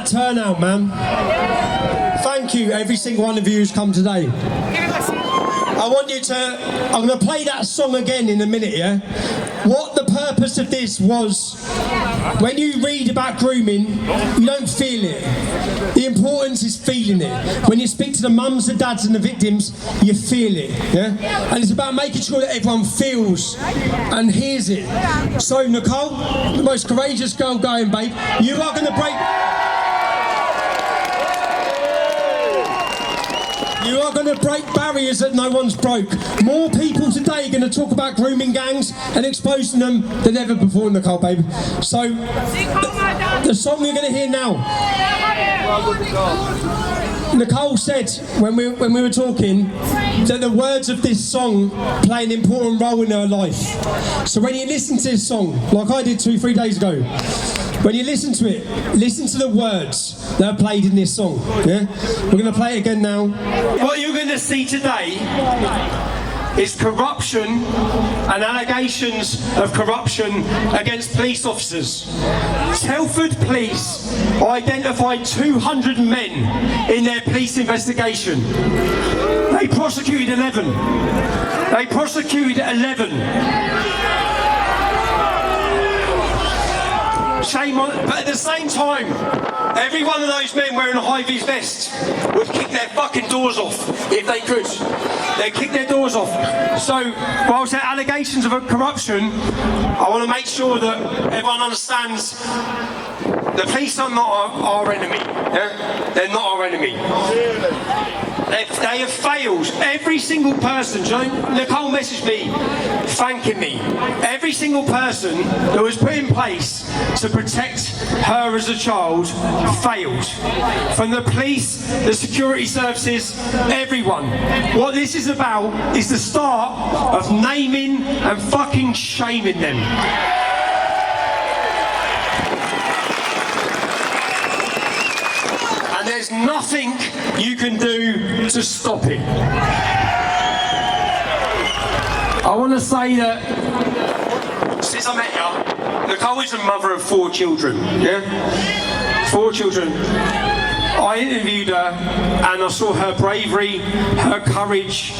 turnout, man. Thank you, every single one of you who's come today. I want you to, I'm going to play that song again in a minute, yeah? What the purpose of this was, when you read about grooming, you don't feel it. The importance is feeling it. When you speak to the mums, the dads and the victims, you feel it, yeah? And it's about making sure that everyone feels and hears it. So Nicole, the most courageous girl going, babe, you are going to break... You are going to break barriers that no one's broke. More people today are going to talk about grooming gangs and exposing them than ever before, Nicole, baby. So, the song you're going to hear now. Nicole said, when we were talking, that the words of this song play an important role in her life. So when you listen to this song, like I did 2-3 days ago, when you listen to it, listen to the words that are played in this song. Yeah? We're going to play it again now. What you're going to see today is corruption and allegations of corruption against police officers. Telford police identified 200 men in their police investigation. They prosecuted 11. They prosecuted 11. Shame on, but at the same time, every one of those men wearing a high-vis vest would kick their fucking doors off if they could. They'd kick their doors off. So, whilst there are allegations of corruption, I want to make sure that everyone understands the police are not our enemy. Yeah? They're not our enemy. They have failed. Every single person, Nicole messaged me thanking me. Every single person that was put in place to protect her as a child failed. From the police, the security services, everyone. What this is about is the start of naming and fucking shaming them. There's nothing you can do to stop it. I want to say that since I met you, Nicole is a mother of 4 children. Yeah? 4 children. I interviewed her and I saw her bravery, her courage,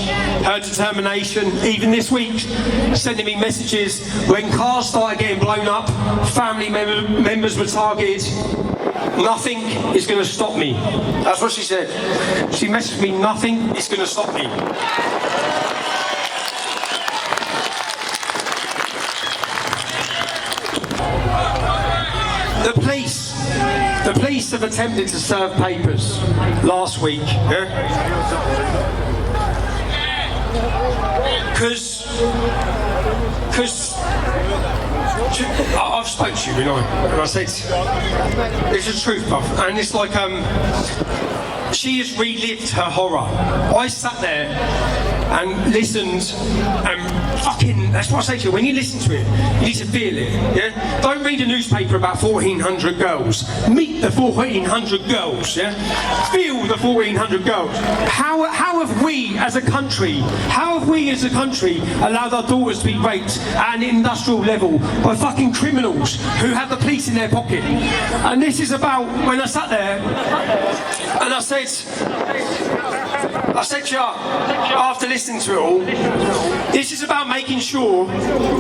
her determination. Even this week, sending me messages when cars started getting blown up, family members were targeted. Nothing is going to stop me. That's what she said. She messaged me, nothing is going to stop me. The police have attempted to serve papers last week. Because I've spoken to you, you know, and I said, it's the truth, bruv. And it's like, she has relived her horror. I sat there and listened and fucking, that's what I say to you, when you listen to it, you need to feel it, yeah? Don't read a newspaper about 1,400 girls. Meet the 1,400 girls, yeah? Feel the 1,400 girls. How have we as a country allowed our daughters to be raped at an industrial level by fucking criminals who have the police in their pocket? And this is about, when I sat there and I said to you, after listening to it all, this is about making sure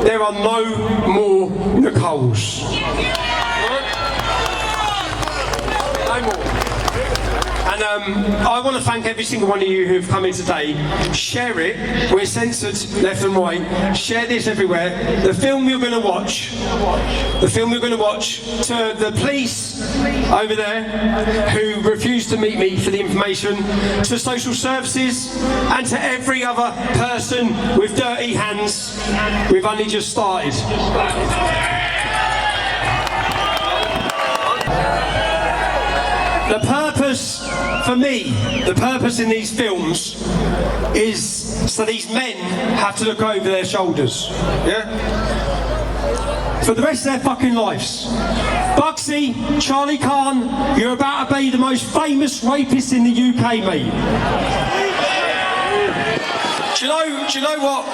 there are no more Nicoles. No more. And I want to thank every single one of you who have come in today. Share it. We're censored left and right. Share this everywhere. The film you're going to watch, to the police over there who refused to meet me for the information, to social services, and to every other person with dirty hands. We've only just started. The purpose, for me, the purpose in these films is so these men have to look over their shoulders, yeah? For the rest of their fucking lives. Bugsy, Charlie Khan, you're about to be the most famous rapist in the UK, mate. Do you know what?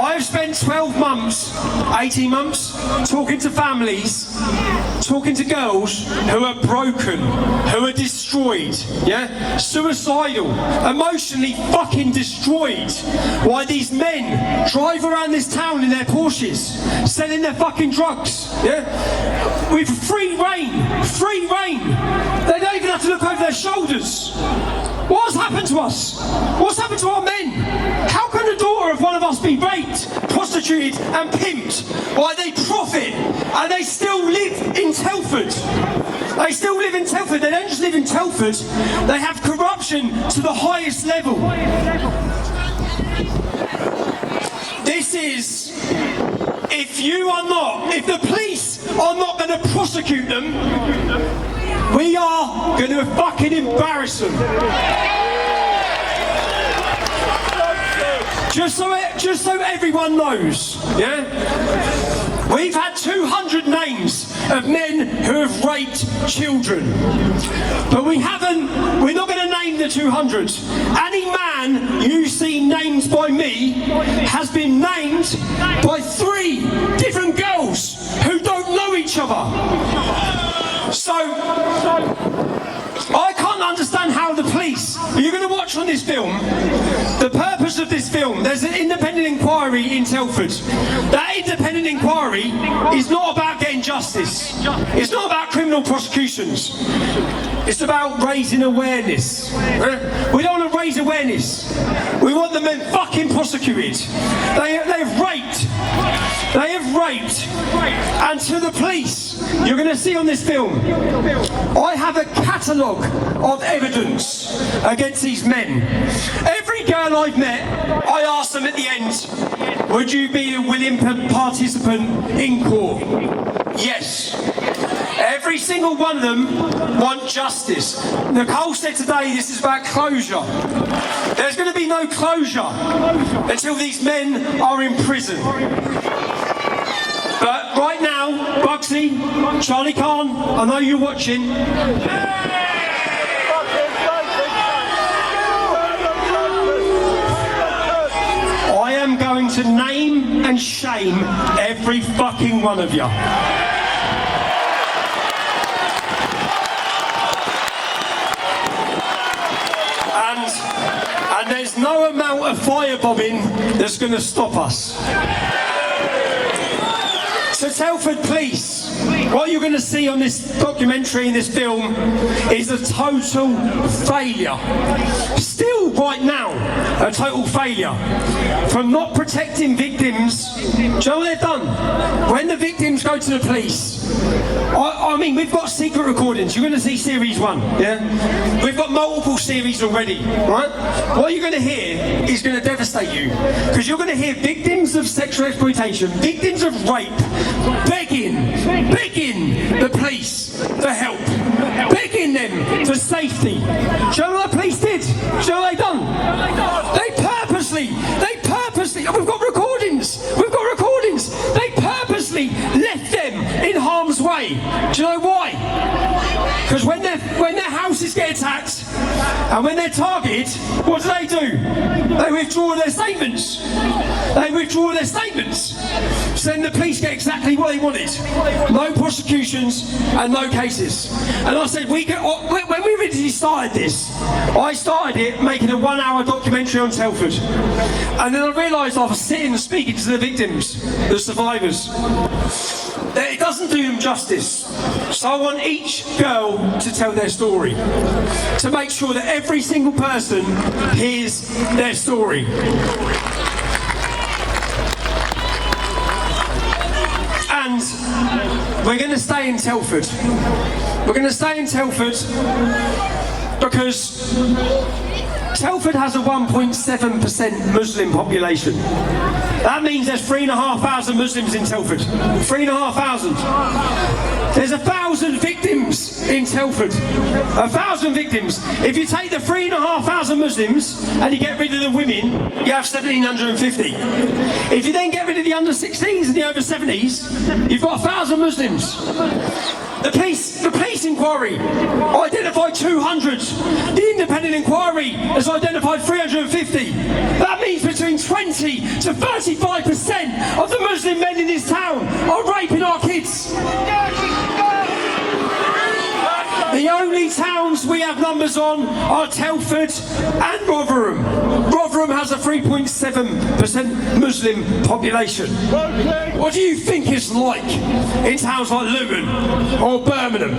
I've spent spent 12 months, 18 months, talking to families, talking to girls who are broken, who are destroyed, yeah? Suicidal, emotionally fucking destroyed. Why these men drive around this town in their Porsches, selling their fucking drugs, yeah? With free reign. They don't even have to look over their shoulders. What's happened to us? What's happened to our men? How can the daughter of one of us be raped, prostituted and pimped? Why they profit and they still live in Telford? They still live in Telford. They don't just live in Telford. They have corruption to the highest level. This is, if the police are not going to prosecute them, we are going to fucking embarrass them. Just so everyone knows, yeah? We've had 200 names of men who have raped children. But we're not going to name the 200. Any man you see named by me has been named by 3 different girls who don't know each other. So I can't understand how the police, you're going to watch on this film, the purpose of this film, there's an independent inquiry in Telford. That independent inquiry is not about getting justice. It's not about criminal prosecutions. It's about raising awareness. We don't want to raise awareness. We want the men fucking prosecuted. They have raped. They have raped. And to the police, you're going to see on this film, I have a catalogue of evidence against these men. Every girl I've met, I ask them at the end, would you be a willing participant in court? Yes. Every single one of them want justice. Nicole said today this is about closure. There's going to be no closure until these men are in prison. But right now, Bugsy, Charlie Khan, I know you're watching. I am going to name and shame every fucking one of you. And there's no amount of firebombing that's going to stop us. So Telford Police, what you're going to see on this documentary, in this film, is a total failure. Still right now, a total failure. From not protecting victims. Do you know what they've done? When the victims go to the police, I mean, we've got secret recordings. You're going to see series 1, yeah? We've got multiple series already, right? What you're going to hear is going to devastate you. Because you're going to hear victims of sexual exploitation, victims of rape, begging the police for help, begging them for safety. Do you know what the police did? Do you know what they done? They purposely, we've got recordings, they purposely left them in harm's way. Do you know why? Because when their houses get attacked and when they're targeted, what do? They withdraw their statements. So then the police get exactly what they wanted. No prosecutions and no cases. And I said, when we originally started this, I started it making a 1-hour documentary on Telford. And then I realised I was sitting and speaking to the victims, the survivors. It doesn't do them justice. So I want each girl to tell their story, to make sure that every single person hears their story. And we're going to stay in Telford. We're going to stay in Telford because Telford has a 1.7% Muslim population. That means there's 3,500 Muslims in Telford. 3,500. There's 1,000 victims in Telford. 1,000 victims. If you take the 3,500 Muslims and you get rid of the women, you have 1,750. If you then get rid of the under 16s and the over 70s, you've got 1,000 Muslims. The police inquiry identified 200. The independent inquiry has identified 350. That means between 20 to 30 95% of the Muslim men in this town are raping our kids. The only towns we have numbers on are Telford and Rotherham. Rotherham has a 3.7% Muslim population. What do you think it's like in towns like Luton or Birmingham?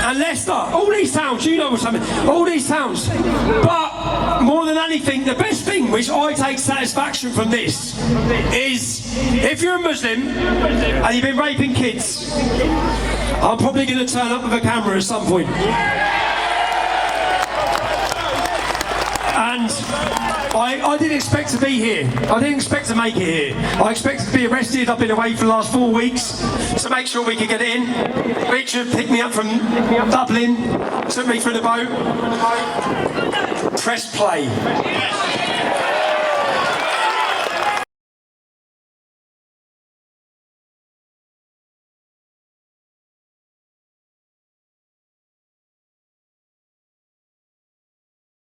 And Leicester, all these towns, you know what's happening, all these towns. But more than anything, the best thing which I take satisfaction from this is if you're a Muslim and you've been raping kids, I'm probably going to turn up with a camera at some point. And I didn't expect to be here. I didn't expect to make it here. I expected to be arrested. I've been away for the last 4 weeks to make sure we could get in. Richard picked me up from Dublin, took me through the boat. Press play.